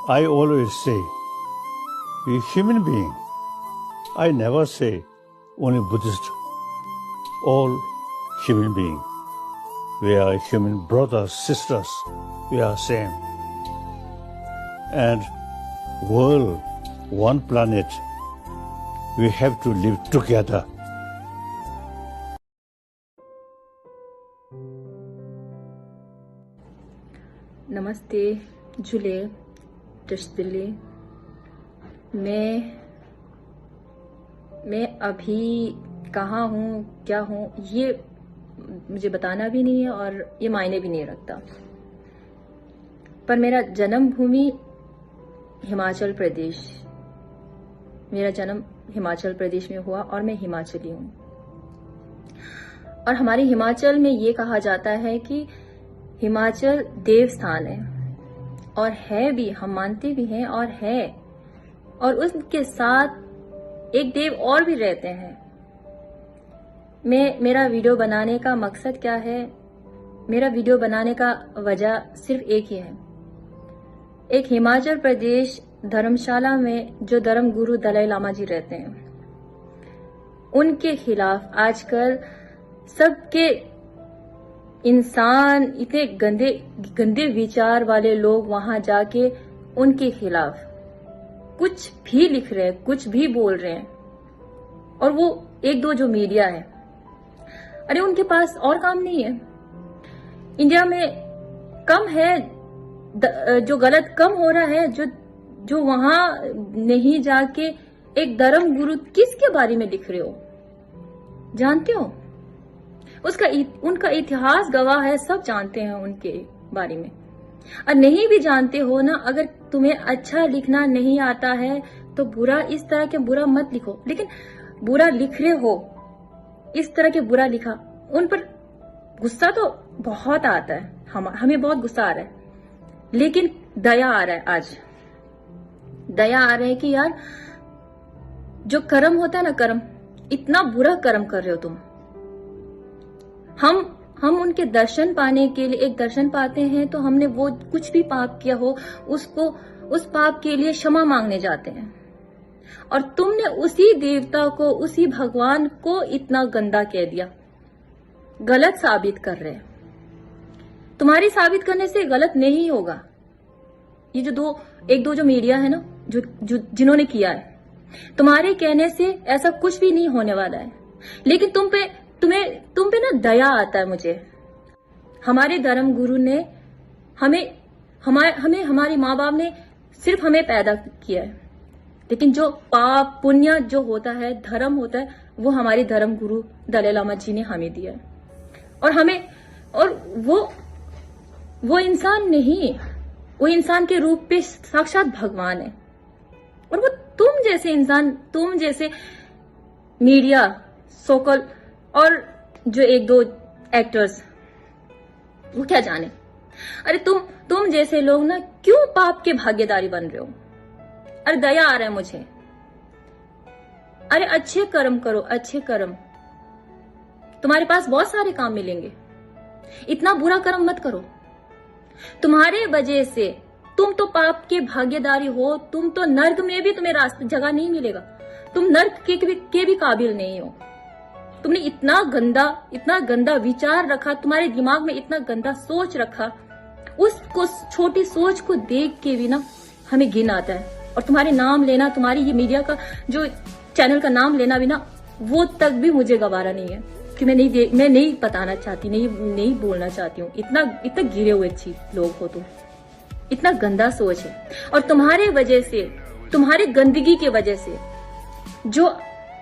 I always say, we human being. I never say only Buddhist. All human being. We are human brothers, sisters. We are same. And world, one planet. We have to live together. नमस्ते जुले दिल्ली। मैं अभी कहाँ हूँ, क्या हूँ, ये मुझे बताना भी नहीं है और ये मायने भी नहीं रखता। पर मेरा जन्म भूमि हिमाचल प्रदेश, मेरा जन्म हिमाचल प्रदेश में हुआ और मैं हिमाचली हूँ। और हमारे हिमाचल में ये कहा जाता है कि हिमाचल देव स्थान है, और है भी, हम मानते भी हैं और है, और उसके साथ एक देव और भी रहते हैं। मेरा वीडियो बनाने का मकसद क्या है? मेरा वीडियो बनाने का वजह सिर्फ एक ही है। एक हिमाचल प्रदेश धर्मशाला में जो धर्म गुरु दलाई लामा जी रहते हैं, उनके खिलाफ आजकल सबके इंसान, इतने गंदे विचार वाले लोग वहां जाके उनके खिलाफ कुछ भी लिख रहे हैं, कुछ भी बोल रहे हैं। और वो एक दो जो मीडिया है, अरे उनके पास और काम नहीं है। इंडिया में कम है जो गलत कम हो रहा है, जो वहां नहीं जाके एक धर्म गुरु किसके बारे में लिख रहे हो, जानते हो? उनका इतिहास गवाह है, सब जानते हैं उनके बारे में। और नहीं भी जानते हो ना, अगर तुम्हें अच्छा लिखना नहीं आता है तो बुरा, इस तरह के बुरा मत लिखो। लेकिन बुरा लिख रहे हो, इस तरह के बुरा लिखा, उन पर गुस्सा तो बहुत आता है, हमें बहुत गुस्सा आ रहा है। लेकिन दया आ रहा है, आज दया आ रहा है कि यार जो कर्म होता है ना, कर्म, इतना बुरा कर्म कर रहे हो तुम। हम उनके दर्शन पाने के लिए एक दर्शन पाते हैं, तो हमने वो कुछ भी पाप किया हो उस पाप के लिए क्षमा मांगने जाते हैं। और तुमने उसी देवता को, उसी भगवान को इतना गंदा कह दिया, गलत साबित कर रहे हैं। तुम्हारी साबित करने से गलत नहीं होगा। ये जो एक दो जो मीडिया है ना, जिन्होंने किया है, तुम्हारे कहने से ऐसा कुछ भी नहीं होने वाला है। लेकिन तुम पे ना दया आता है मुझे। हमारे धर्म गुरु ने हमारे माँ बाप ने सिर्फ हमें पैदा किया है, लेकिन जो पाप पुण्य जो होता है, धर्म होता है, वो हमारे धर्म गुरु दलाई लामा जी ने हमें दिया है। और वो इंसान नहीं, वो इंसान के रूप पे साक्षात भगवान है। और वो तुम जैसे इंसान, तुम जैसे मीडिया सोकल और जो एक दो एक्टर्स, वो क्या जाने। अरे तुम जैसे लोग ना क्यों पाप के भागीदारी बन रहे हो? अरे दया आ रहा है मुझे। अरे अच्छे कर्म करो, अच्छे कर्म, तुम्हारे पास बहुत सारे काम मिलेंगे। इतना बुरा कर्म मत करो। तुम्हारे वजह से तुम तो पाप के भागीदारी हो, तुम तो नर्क में भी तुम्हें रास्ता जगह नहीं मिलेगा। तुम नर्क के भी काबिल नहीं हो। तुमने इतना गंदा विचार रखा, तुम्हारे दिमाग में इतना गंदा सोच रखा, उसको छोटी सोच को देख के भी ना हमें घिन आता है। और तुम्हारे नाम लेना, तुम्हारी ये मीडिया का जो चैनल का नाम लेना भी ना, वो तक भी मुझे गवारा नहीं है, कि मैं नहीं बताना चाहती, नहीं बोलना चाहती हूँ। इतना गिरे हुए चीज लोग हो तुम, इतना गंदा सोच है। और तुम्हारे वजह से, तुम्हारे गंदगी की वजह से जो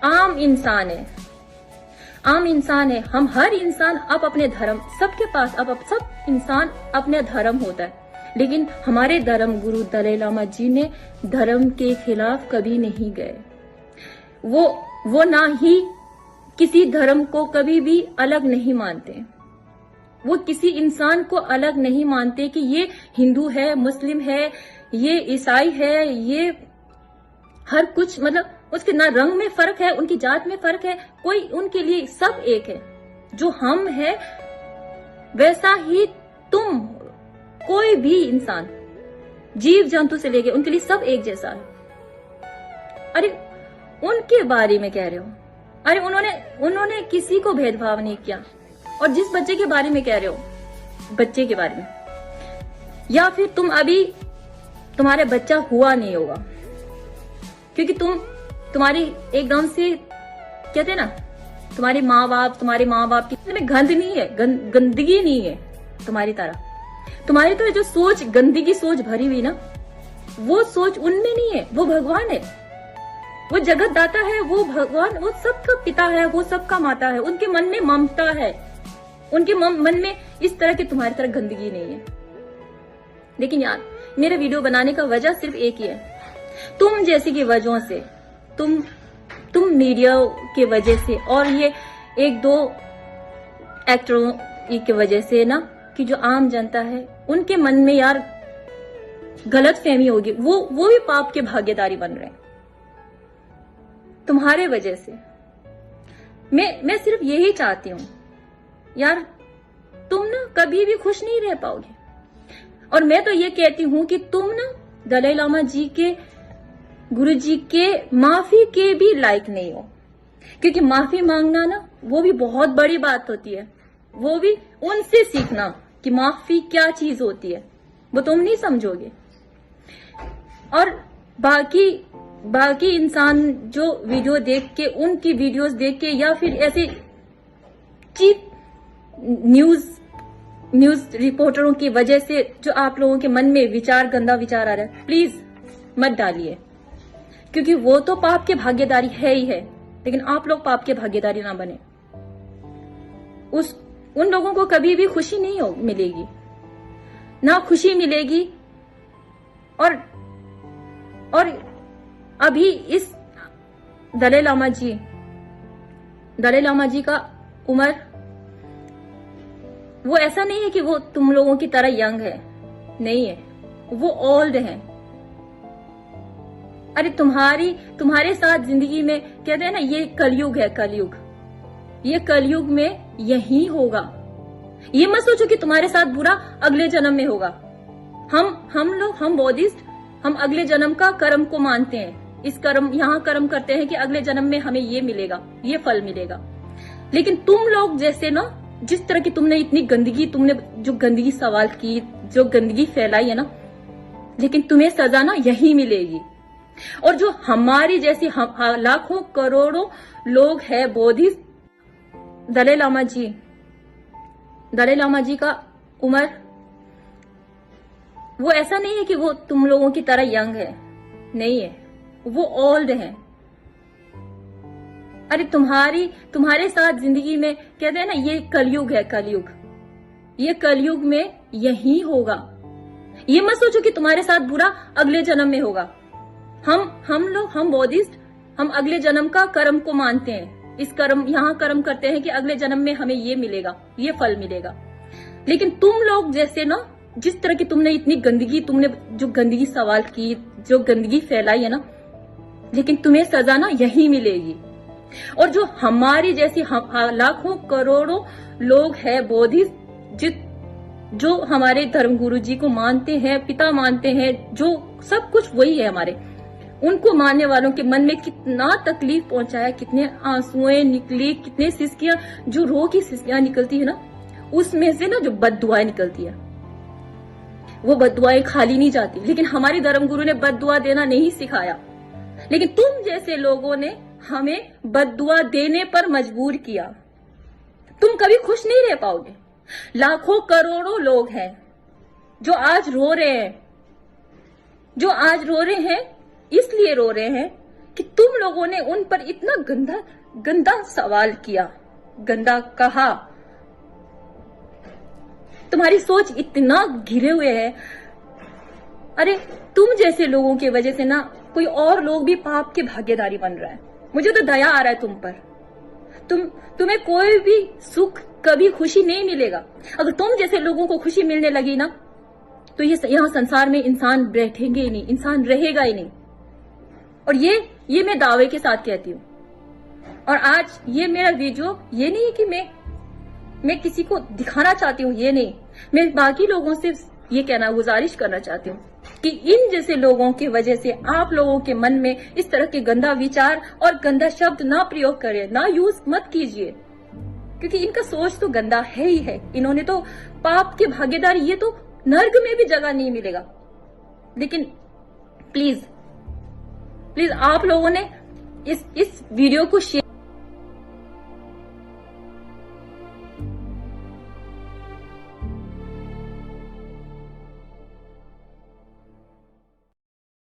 आम इंसान है, हम हर इंसान अपने धर्म, सबके पास सब इंसान अपने धर्म होता है। लेकिन हमारे धर्म गुरु दलाई लामा जी ने धर्म के खिलाफ कभी नहीं गए। वो ना ही किसी धर्म को कभी भी अलग नहीं मानते। वो किसी इंसान को अलग नहीं मानते कि ये हिंदू है, मुस्लिम है, ये ईसाई है, ये हर कुछ, मतलब उसके ना रंग में फर्क है, उनकी जात में फर्क है, कोई उनके लिए सब एक है। जो हम है वैसा ही तुम, कोई भी इंसान जीव जंतु से लेके उनके लिए सब एक जैसा है। अरे उनके बारे में कह रहे हो, अरे उन्होंने किसी को भेदभाव नहीं किया। और जिस बच्चे के बारे में कह रहे हो, बच्चे के बारे में, या फिर तुम अभी तुम्हारे बच्चा हुआ नहीं होगा, क्योंकि तुम्हारी एकदम से कहते हैं ना, तुम्हारे माँ बाप की में गंद नहीं है, गंदगी नहीं है तुम्हारी तरह। तुम्हारी तरह जो सोच, गंदगी सोच भरी हुई ना, वो सोच उनमें नहीं है। वो भगवान है, वो जगत दाता है, वो भगवान, वो सबका पिता है, वो सबका माता है। उनके मन में ममता है, उनके मन में इस तरह की तुम्हारी तरह गंदगी नहीं है। लेकिन यार, मेरा वीडियो बनाने का वजह सिर्फ एक ही है, तुम जैसी की वजहों से, तुम मीडिया के वजह से और ये एक दो एक्टरों की वजह से ना, कि जो आम जनता है उनके मन में यार गलत फहमी होगी, वो भी पाप के भागीदारी बन रहे हैं तुम्हारे वजह से। मैं सिर्फ यही चाहती हूं यार, तुम ना कभी भी खुश नहीं रह पाओगे। और मैं तो ये कहती हूं कि तुम ना दलाई लामा जी के, गुरु जी के माफी के भी लायक नहीं हो, क्योंकि माफी मांगना ना वो भी बहुत बड़ी बात होती है। वो भी उनसे सीखना कि माफी क्या चीज होती है, वो तुम नहीं समझोगे। और बाकी इंसान जो वीडियो देख के, उनकी वीडियोस देख के, या फिर ऐसे चीप न्यूज रिपोर्टरों की वजह से जो आप लोगों के मन में गंदा विचार आ रहा है, प्लीज मत डालिए, क्योंकि वो तो पाप के भागीदारी है ही है। लेकिन आप लोग पाप के भागीदारी ना बने। उन लोगों को कभी भी खुशी नहीं मिलेगी, ना खुशी मिलेगी। और अभी इस दलाई लामा जी का उम्र, वो ऐसा नहीं है कि वो तुम लोगों की तरह यंग है, नहीं है, वो ओल्ड है। अरे तुम्हारे साथ जिंदगी में कहते हैं ना, ये कलयुग है, कलयुग। ये कलयुग में यही होगा। ये मत सोचो कि तुम्हारे साथ बुरा अगले जन्म में होगा। हम बौद्धिस्ट, हम अगले जन्म का कर्म को मानते हैं। इस कर्म, यहाँ कर्म करते हैं कि अगले जन्म में हमें ये मिलेगा, ये फल मिलेगा। लेकिन तुम लोग जैसे ना, जिस तरह की तुमने इतनी गंदगी, तुमने जो गंदगी सवाल की, जो गंदगी फैलाई है ना, लेकिन तुम्हें सजा ना यही मिलेगी। और जो हमारी जैसी लाखों करोड़ों लोग हैं बोधिस्ट, दलाई लामा जी का उम्र, वो ऐसा नहीं है कि वो तुम लोगों की तरह यंग है, नहीं है, वो ओल्ड है। अरे तुम्हारे साथ जिंदगी में कहते हैं ना, ये कलयुग है, कलयुग। ये कलयुग में यही होगा। ये मत सोचो कि तुम्हारे साथ बुरा अगले जन्म में होगा। हम बौद्धिस्ट, हम अगले जन्म का कर्म को मानते हैं। इस कर्म, यहाँ कर्म करते हैं कि अगले जन्म में हमें ये मिलेगा, ये फल मिलेगा। लेकिन तुम लोग जैसे ना, जिस तरह की तुमने इतनी गंदगी, तुमने जो गंदगी सवाल की, जो गंदगी फैलाई है ना, लेकिन तुम्हें सजा ना यही मिलेगी। और जो हमारी जैसी लाखों करोड़ों लोग हैं बोधिस्ट, जो हमारे धर्म गुरु जी को मानते हैं, पिता मानते हैं, जो सब कुछ वही है हमारे, उनको मानने वालों के मन में कितना तकलीफ पहुंचाया, कितने आंसुएं निकली, कितने सिसकियां, जो रो की सिसकियां निकलती है ना, उसमें से ना जो बद्दुआएं निकलती है, वो बद्दुआएं खाली नहीं जाती। लेकिन हमारे धर्म गुरु ने बद्दुआ देना नहीं सिखाया, लेकिन तुम जैसे लोगों ने हमें बद्दुआ देने पर मजबूर किया। तुम कभी खुश नहीं रह पाओगे। लाखों करोड़ों लोग हैं जो आज रो रहे हैं, इसलिए रो रहे हैं कि तुम लोगों ने उन पर इतना गंदा सवाल किया, गंदा कहा। तुम्हारी सोच इतना घिरे हुए है। अरे तुम जैसे लोगों की वजह से ना, कोई और लोग भी पाप के भागीदारी बन रहा है। मुझे तो दया आ रहा है तुम पर। तुम्हें कोई भी सुख, कभी खुशी नहीं मिलेगा। अगर तुम जैसे लोगों को खुशी मिलने लगी ना, तो यहाँ संसार में इंसान बैठेंगे ही नहीं, इंसान रहेगा ही नहीं। और ये मैं दावे के साथ कहती हूँ। और आज ये मेरा वीडियो, ये नहीं है कि मैं किसी को दिखाना चाहती हूँ, ये नहीं। मैं बाकी लोगों से ये कहना, गुजारिश करना चाहती हूँ कि इन जैसे लोगों की वजह से आप लोगों के मन में इस तरह के गंदा विचार और गंदा शब्द ना प्रयोग करें, ना यूज मत कीजिए, क्योंकि इनका सोच तो गंदा है ही है। इन्होंने तो पाप के भागीदार, ये तो नर्क में भी जगह नहीं मिलेगा। लेकिन प्लीज आप लोगों ने इस वीडियो को शेयर